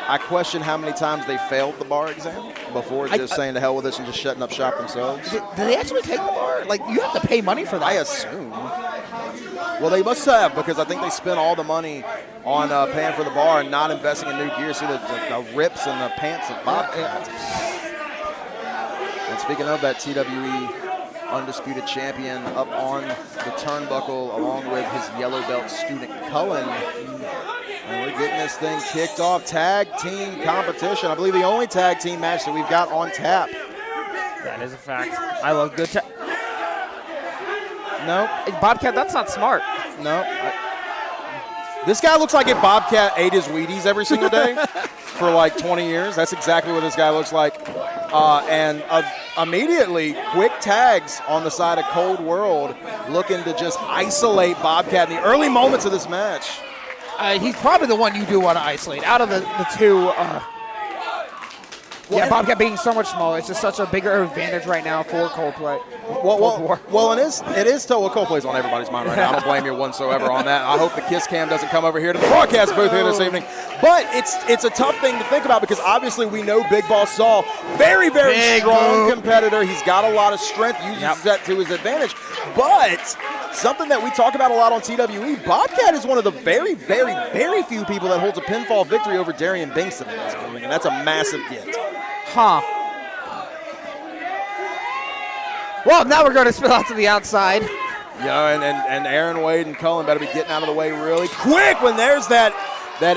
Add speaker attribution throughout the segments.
Speaker 1: I question how many times they failed the bar exam before just saying to hell with this and just shutting up shop themselves.
Speaker 2: Do they actually take the bar? Like, you have to pay money for that.
Speaker 1: I assume. Well, they must have, because I think they spent all the money on paying for the bar and not investing in new gear. See the rips and the pants of Bobcat. And speaking of that, TWE undisputed champion up on the turnbuckle along with his yellow belt student Cullen. And we're getting this thing kicked off. Tag team competition. I believe the only tag team match that we've got on tap.
Speaker 2: That is a fact. I love good tag. No, Bobcat, that's not smart.
Speaker 1: No. This guy looks like if Bobcat ate his Wheaties every single day for like 20 years. That's exactly what this guy looks like. And immediately, quick tags on the side of Cold World, looking to just isolate Bobcat in the early moments of this match.
Speaker 2: He's probably the one you do want to isolate. Out of the two, yeah, Bobcat being so much smaller, it's just such a bigger advantage right now for Coldplay.
Speaker 1: Well, it is still Coldplay's on everybody's mind right now. I don't blame you whatsoever on that. I hope the Kiss Cam doesn't come over here to the broadcast booth here this evening. But it's a tough thing to think about because obviously we know Big Boss Saul, very, very strong competitor. He's got a lot of strength, uses that to his advantage. But something that we talk about a lot on TWE, Bobcat is one of the very, very, very few people that holds a pinfall victory over Darian Bingston in this gaming, and that's a massive get.
Speaker 2: Huh. Well, now we're going to spill out to the outside.
Speaker 1: Yeah, and Aaron Wade and Cullen better be getting out of the way really quick when there's that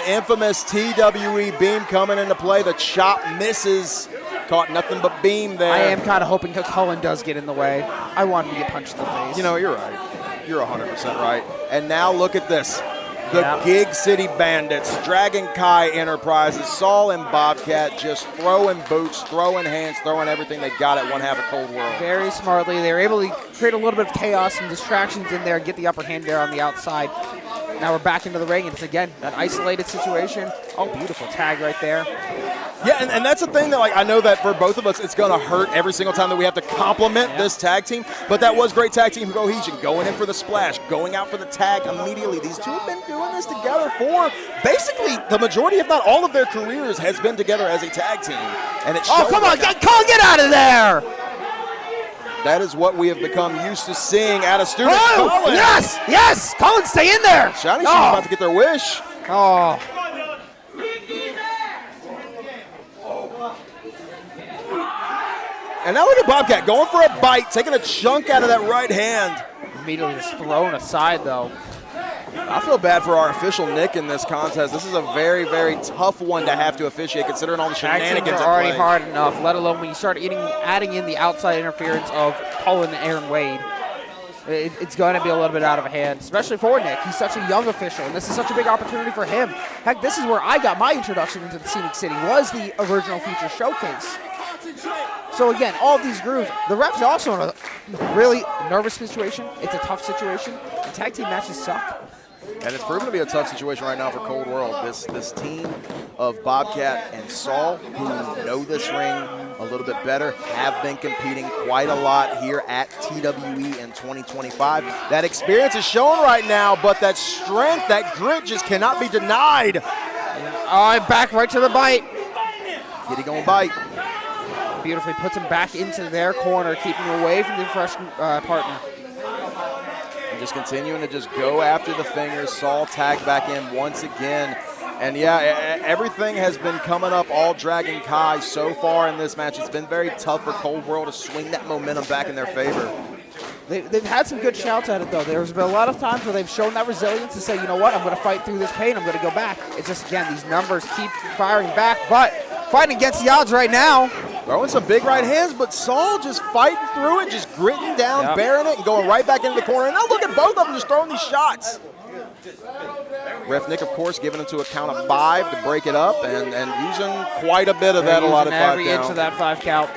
Speaker 1: infamous TWE beam coming into play. The chop misses. Caught nothing but beam there.
Speaker 2: I am kind of hoping Cullen does get in the way. I want him to get punched in the face.
Speaker 1: You know, you're right. You're 100% right. And now look at this. The Gig City Bandits, Dragon Kai Enterprises, Saul and Bobcat just throwing boots, throwing hands, throwing everything they got at one half of Cold World.
Speaker 2: Very smartly. They were able to create a little bit of chaos and distractions in there and get the upper hand there on the outside. Now we're back into the ring, and it's, again, that isolated situation. Oh, beautiful tag right there.
Speaker 1: Yeah, and that's the thing that, like, I know that for both of us, it's going to hurt every single time that we have to compliment this tag team, but that was great tag team cohesion, going in for the splash, going out for the tag immediately. These two have been doing this together for basically the majority, if not all of their careers, has been together as a tag team. And it's
Speaker 2: come on, get out of there!
Speaker 1: That is what we have become used to seeing out of student Cullen.
Speaker 2: Yes! Cullen, stay in there!
Speaker 1: Shiny Shoes about to get their wish.
Speaker 2: Oh.
Speaker 1: And now look at Bobcat going for a bite, taking a chunk out of that right hand.
Speaker 2: Immediately just thrown aside, though.
Speaker 1: I feel bad for our official Nick in this contest. This is a very, very tough one to have to officiate, considering all the shenanigans
Speaker 2: are already hard enough, let alone when you start adding in the outside interference of Cullen and Aaron Wade. It's going to be a little bit out of hand, especially for Nick. He's such a young official, and this is such a big opportunity for him. Heck, this is where I got my introduction into the Scenic City, was the original feature showcase. So again, all of these grooves, the ref's also in a really nervous situation. It's a tough situation. The tag team matches suck.
Speaker 1: And it's proven to be a tough situation right now for Cold World. This team of Bobcat and Saul, who know this ring a little bit better, have been competing quite a lot here at TWE in 2025. That experience is showing right now, but that strength, that grit just cannot be denied.
Speaker 2: Back right to the bite.
Speaker 1: Kitty gonna bite.
Speaker 2: Beautifully puts him back into their corner, keeping him away from the fresh partner.
Speaker 1: And just continuing to just go after the fingers. Saul tagged back in once again. And yeah, everything has been coming up all Dragon Kai so far in this match. It's been very tough for Cold World to swing that momentum back in their favor.
Speaker 2: They've had some good shouts at it, though. There's been a lot of times where they've shown that resilience to say, you know what, I'm going to fight through this pain. I'm going to go back. It's just, again, these numbers keep firing back, but fighting against the odds right now.
Speaker 1: Throwing some big right hands, but Saul just fighting through it, just gritting down, bearing it, and going right back into the corner. And now look at both of them just throwing these shots. Ref Nick, of course, giving them to a count of 5 to break it up, and using quite a bit of that allotted 5 count.
Speaker 2: Every inch of that 5 count.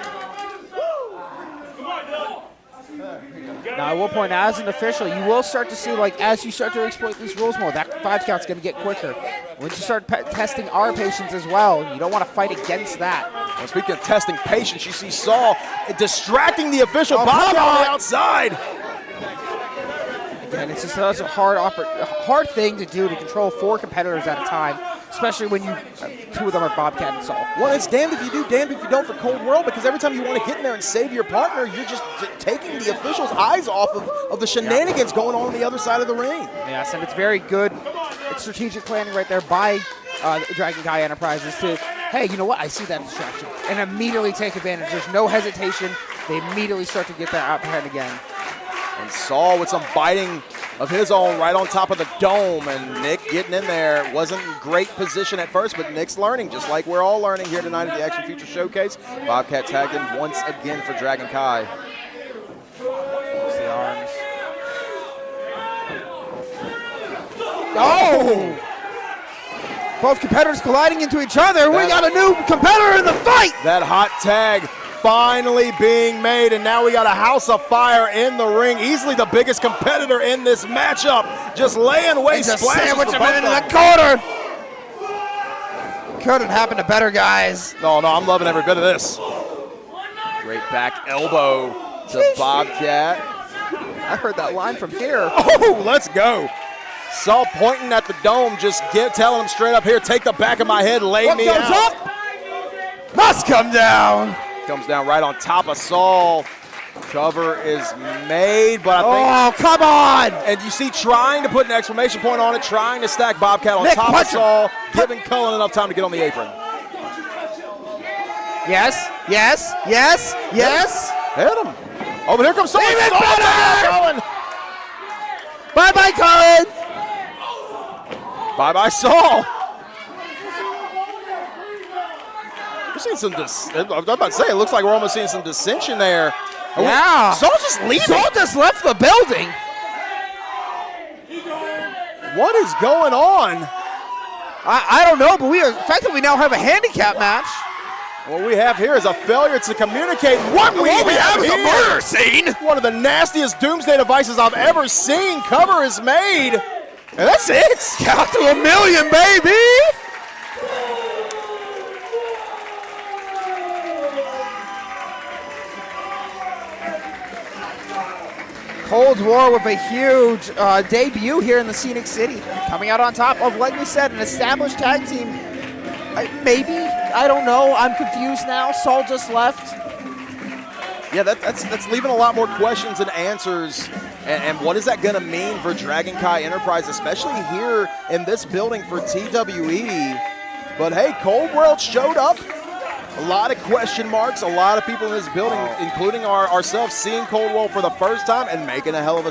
Speaker 2: Now, I will point out, as an official, you will start to see, like, as you start to exploit these rules more, that 5 count's going to get quicker. Once you start testing our patience as well, you don't want to fight against that.
Speaker 1: Well, speaking of testing patience, you see Saul distracting the official Bobcat on the outside.
Speaker 2: Again, it's just such a hard thing to do, to control 4 competitors at a time, especially when two of them are Bobcat and Saul.
Speaker 1: Well, it's damned if you do, damned if you don't for Cold World, because every time you want to get in there and save your partner, you're just taking the officials' eyes off of the shenanigans going on the other side of the ring.
Speaker 2: Yes, and it's very good. It's strategic planning right there by Dragon Kai Enterprises to, hey, you know what? I see that distraction. And immediately take advantage. There's no hesitation. They immediately start to get that upper hand again.
Speaker 1: And Saul with some biting of his own right on top of the dome, and Nick getting in there. Wasn't in great position at first, but Nick's learning, just like we're all learning here tonight at the Action Future Showcase. Bobcat tagged in once again for Dragon Kai.
Speaker 2: There's the arms. Oh! Both competitors colliding into each other. We got a new competitor in the fight!
Speaker 1: That hot tag finally being made, and now we got a house of fire in the ring. Easily the biggest competitor in this matchup. Just laying waste,
Speaker 2: sandwich him into the corner. Couldn't happen to better guys.
Speaker 1: No, I'm loving every bit of this. Great back elbow to Bobcat.
Speaker 2: I heard that line from here.
Speaker 1: Oh, let's go. Saul pointing at the dome, just telling him straight up here, take the back of my head, lay me out.
Speaker 2: What goes up must come down.
Speaker 1: Comes down right on top of Saul. Cover is made, but
Speaker 2: I think... Oh, come on!
Speaker 1: And you see trying to put an exclamation point on it, trying to stack Bobcat on
Speaker 2: Nick,
Speaker 1: top of Saul, giving Cullen enough time to get on the apron.
Speaker 2: Yes, yes, yes, yes.
Speaker 1: Hit him. Oh, but here comes Saul.
Speaker 2: Even
Speaker 1: Saul
Speaker 2: better!
Speaker 1: Cullen.
Speaker 2: Bye-bye, Cullen.
Speaker 1: Bye-bye, Saul. We're seeing some, I'm about to say, it looks like we're almost seeing some dissension there.
Speaker 2: Yeah.
Speaker 1: Saul just leaving.
Speaker 2: Saul just left the building.
Speaker 1: What is going on?
Speaker 2: I don't know, but the fact that we now have a handicap match.
Speaker 1: What we have here is a failure to communicate. What we have is
Speaker 2: a murder scene.
Speaker 1: One of the nastiest doomsday devices I've ever seen. Cover is made. And that's it.
Speaker 2: Count to 1,000,000, baby. Cold War with a huge debut here in the Scenic City. Coming out on top of, like we said, an established tag team. Maybe, I don't know. I'm confused now. Saul just left.
Speaker 1: Yeah, that's leaving a lot more questions than answers. And what is that going to mean for Dragon Kai Enterprise, especially here in this building for TWE? But hey, Cold World showed up. A lot of question marks, a lot of people in this building, including ourselves, seeing Cold World for the first time and making a hell of a